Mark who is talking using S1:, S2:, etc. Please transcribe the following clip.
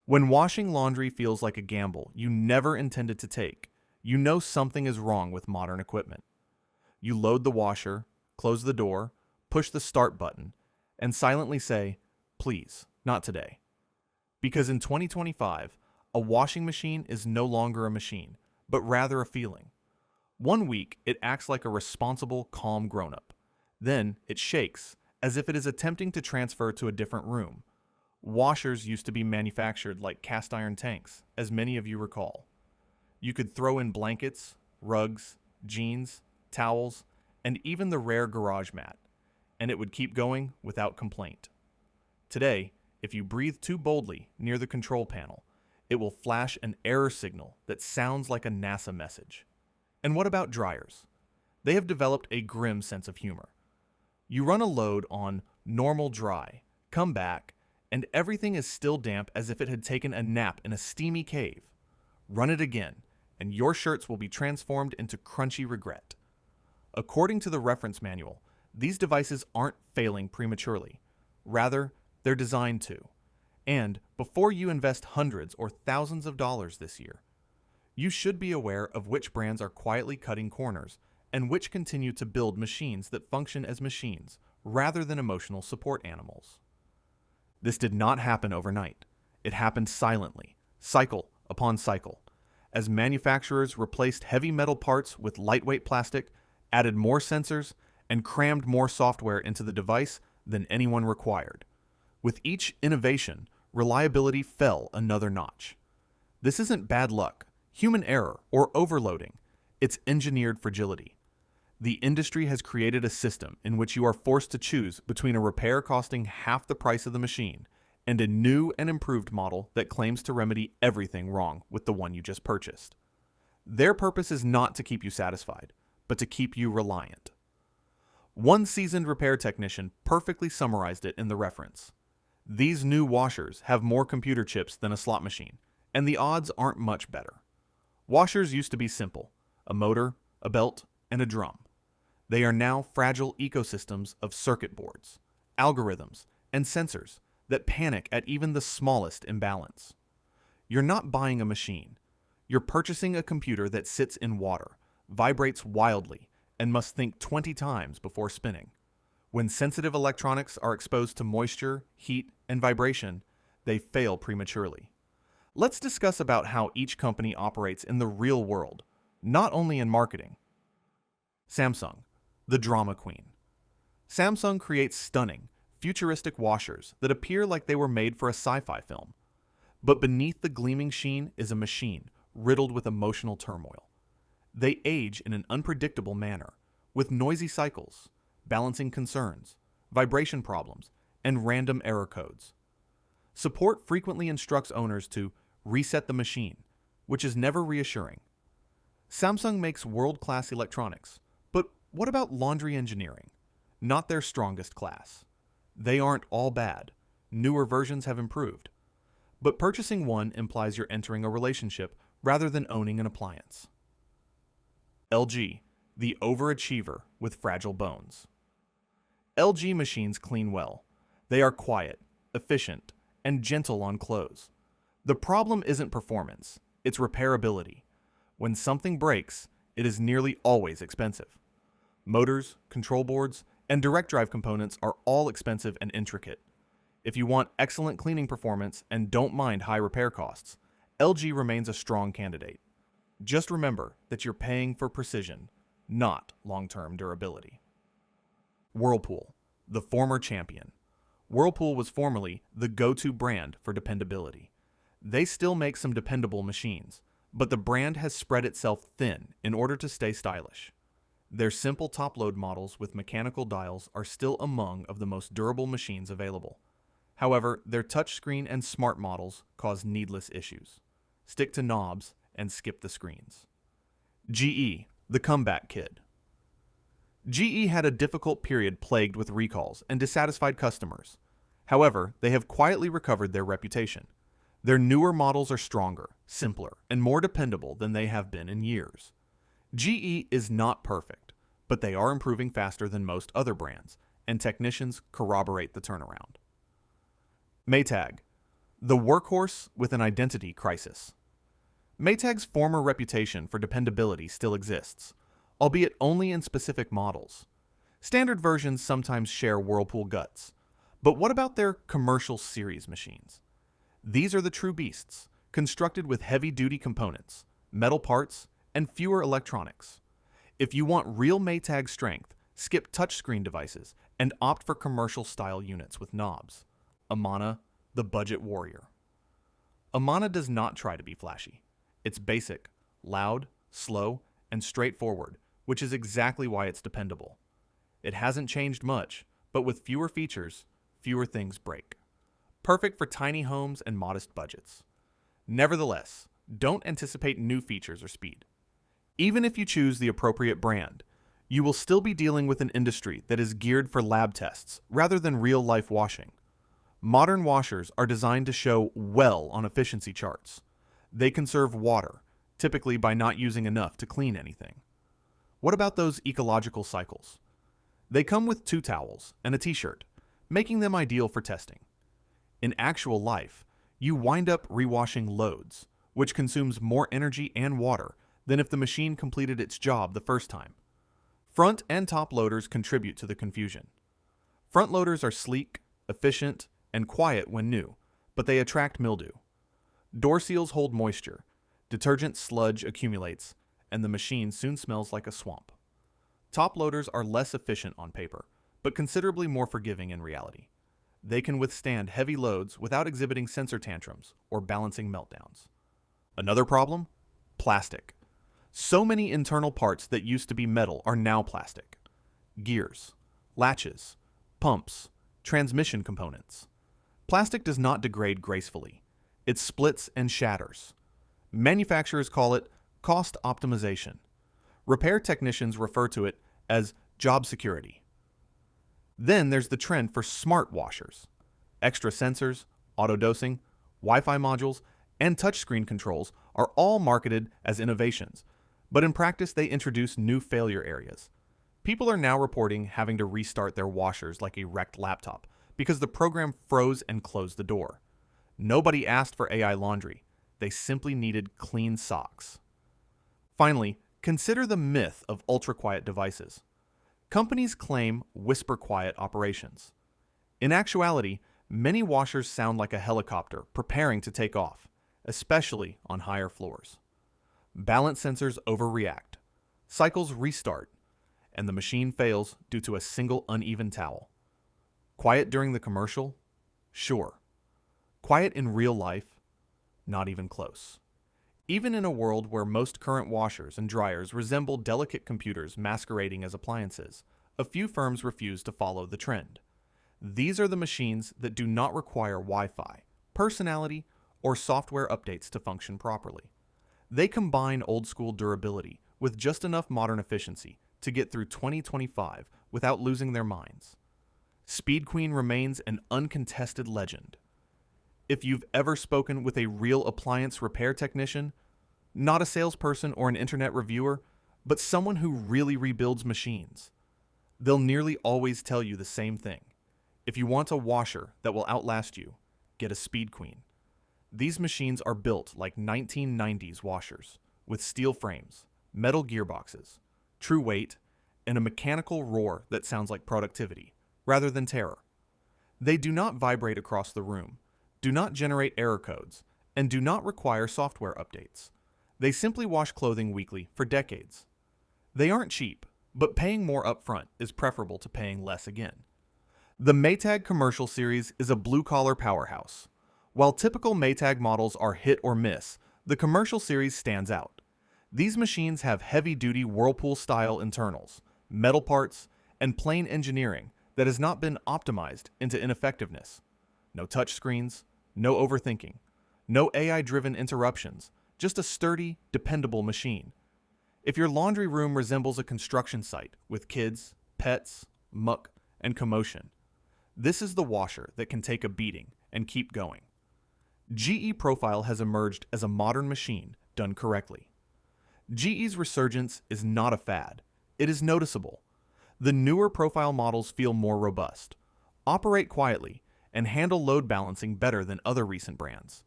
S1: When washing laundry feels like a gamble you never intended to take, you know something is wrong with modern equipment. You load the washer, close the door, push the start button, and silently say, "Please, not today." Because in 2025, a washing machine is no longer a machine, but rather a feeling. One week, it acts like a responsible, calm grown-up. Then, it shakes, as if it is attempting to transfer to a different room. Washers used to be manufactured like cast iron tanks, as many of you recall. You could throw in blankets, rugs, jeans, towels, and even the rare garage mat, and it would keep going without complaint. Today, if you breathe too boldly near the control panel, it will flash an error signal that sounds like a NASA message. And what about dryers? They have developed a grim sense of humor. You run a load on normal dry, come back, and everything is still damp as if it had taken a nap in a steamy cave. Run it again, and your shirts will be transformed into crunchy regret. According to the reference manual, these devices aren't failing prematurely. Rather, they're designed to. And before you invest hundreds or thousands of dollars this year, you should be aware of which brands are quietly cutting corners and which continue to build machines that function as machines rather than emotional support animals. This did not happen overnight. It happened silently, cycle upon cycle, as manufacturers replaced heavy metal parts with lightweight plastic, added more sensors, and crammed more software into the device than anyone required. With each innovation, reliability fell another notch. This isn't bad luck, human error, or overloading. It's engineered fragility. The industry has created a system in which you are forced to choose between a repair costing half the price of the machine and a new and improved model that claims to remedy everything wrong with the one you just purchased. Their purpose is not to keep you satisfied, but to keep you reliant. One seasoned repair technician perfectly summarized it in the reference. These new washers have more computer chips than a slot machine, and the odds aren't much better. Washers used to be simple: a motor, a belt, and a drum. They are now fragile ecosystems of circuit boards, algorithms, and sensors that panic at even the smallest imbalance. You're not buying a machine. You're purchasing a computer that sits in water, vibrates wildly, and must think 20 times before spinning. When sensitive electronics are exposed to moisture, heat, and vibration, they fail prematurely. Let's discuss about how each company operates in the real world, not only in marketing. Samsung, the drama queen. Samsung creates stunning, futuristic washers that appear like they were made for a sci-fi film. But beneath the gleaming sheen is a machine riddled with emotional turmoil. They age in an unpredictable manner, with noisy cycles, balancing concerns, vibration problems, and random error codes. Support frequently instructs owners to reset the machine, which is never reassuring. Samsung makes world-class electronics, but what about laundry engineering? Not their strongest class. They aren't all bad. Newer versions have improved. But purchasing one implies you're entering a relationship rather than owning an appliance. LG, the overachiever with fragile bones. LG machines clean well. They are quiet, efficient, and gentle on clothes. The problem isn't performance, it's repairability. When something breaks, it is nearly always expensive. Motors, control boards, and direct drive components are all expensive and intricate. If you want excellent cleaning performance and don't mind high repair costs, LG remains a strong candidate. Just remember that you're paying for precision, not long-term durability. Whirlpool, the former champion. Whirlpool was formerly the go-to brand for dependability. They still make some dependable machines, but the brand has spread itself thin in order to stay stylish. Their simple top-load models with mechanical dials are still among of the most durable machines available. However, their touchscreen and smart models cause needless issues. Stick to knobs and skip the screens. GE, the comeback kid. GE had a difficult period plagued with recalls and dissatisfied customers. However, they have quietly recovered their reputation. Their newer models are stronger, simpler, and more dependable than they have been in years. GE is not perfect, but they are improving faster than most other brands, and technicians corroborate the turnaround. Maytag, The workhorse with an identity crisis. Maytag's former reputation for dependability still exists, albeit only in specific models. Standard versions sometimes share Whirlpool guts. But what about their commercial series machines? These are the true beasts, constructed with heavy-duty components, metal parts, and fewer electronics. If you want real Maytag strength, skip touchscreen devices and opt for commercial-style units with knobs. Amana, the budget warrior. Amana does not try to be flashy. It's basic, loud, slow, and straightforward, which is exactly why it's dependable. It hasn't changed much, but with fewer features, fewer things break. Perfect for tiny homes and modest budgets. Nevertheless, don't anticipate new features or speed. Even if you choose the appropriate brand, you will still be dealing with an industry that is geared for lab tests rather than real-life washing. Modern washers are designed to show well on efficiency charts. They conserve water, typically by not using enough to clean anything. What about those ecological cycles? They come with 2 towels and a t-shirt, making them ideal for testing. In actual life, you wind up rewashing loads, which consumes more energy and water than if the machine completed its job the first time. Front and top loaders contribute to the confusion. Front loaders are sleek, efficient, and quiet when new, but they attract mildew. Door seals hold moisture, detergent sludge accumulates, and the machine soon smells like a swamp. Top loaders are less efficient on paper, but considerably more forgiving in reality. They can withstand heavy loads without exhibiting sensor tantrums or balancing meltdowns. Another problem? Plastic. So many internal parts that used to be metal are now plastic. Gears, latches, pumps, transmission components. Plastic does not degrade gracefully. It splits and shatters. Manufacturers call it cost optimization. Repair technicians refer to it as job security. Then there's the trend for smart washers. Extra sensors, auto-dosing, Wi-Fi modules, and touchscreen controls are all marketed as innovations, but in practice they introduce new failure areas. People are now reporting having to restart their washers like a wrecked laptop because the program froze and closed the door. Nobody asked for AI laundry. They simply needed clean socks. Finally, consider the myth of ultra-quiet devices. Companies claim whisper-quiet operations. In actuality, many washers sound like a helicopter preparing to take off, especially on higher floors. Balance sensors overreact, cycles restart, and the machine fails due to a single uneven towel. Quiet during the commercial? Sure. Quiet in real life? Not even close. Even in a world where most current washers and dryers resemble delicate computers masquerading as appliances, a few firms refuse to follow the trend. These are the machines that do not require Wi-Fi, personality, or software updates to function properly. They combine old-school durability with just enough modern efficiency to get through 2025 without losing their minds. Speed Queen remains an uncontested legend. If you've ever spoken with a real appliance repair technician, not a salesperson or an internet reviewer, but someone who really rebuilds machines, they'll nearly always tell you the same thing. If you want a washer that will outlast you, get a Speed Queen. These machines are built like 1990s washers, with steel frames, metal gearboxes, true weight, and a mechanical roar that sounds like productivity, rather than terror. They do not vibrate across the room, do not generate error codes, and do not require software updates. They simply wash clothing weekly for decades. They aren't cheap, but paying more upfront is preferable to paying less again. The Maytag Commercial Series is a blue-collar powerhouse. While typical Maytag models are hit or miss, the Commercial Series stands out. These machines have heavy-duty Whirlpool-style internals, metal parts, and plain engineering that has not been optimized into ineffectiveness. No touchscreens, no overthinking, no AI-driven interruptions, just a sturdy, dependable machine. If your laundry room resembles a construction site with kids, pets, muck, and commotion, this is the washer that can take a beating and keep going. GE Profile has emerged as a modern machine done correctly. GE's resurgence is not a fad. It is noticeable. The newer Profile models feel more robust, operate quietly, and handle load balancing better than other recent brands.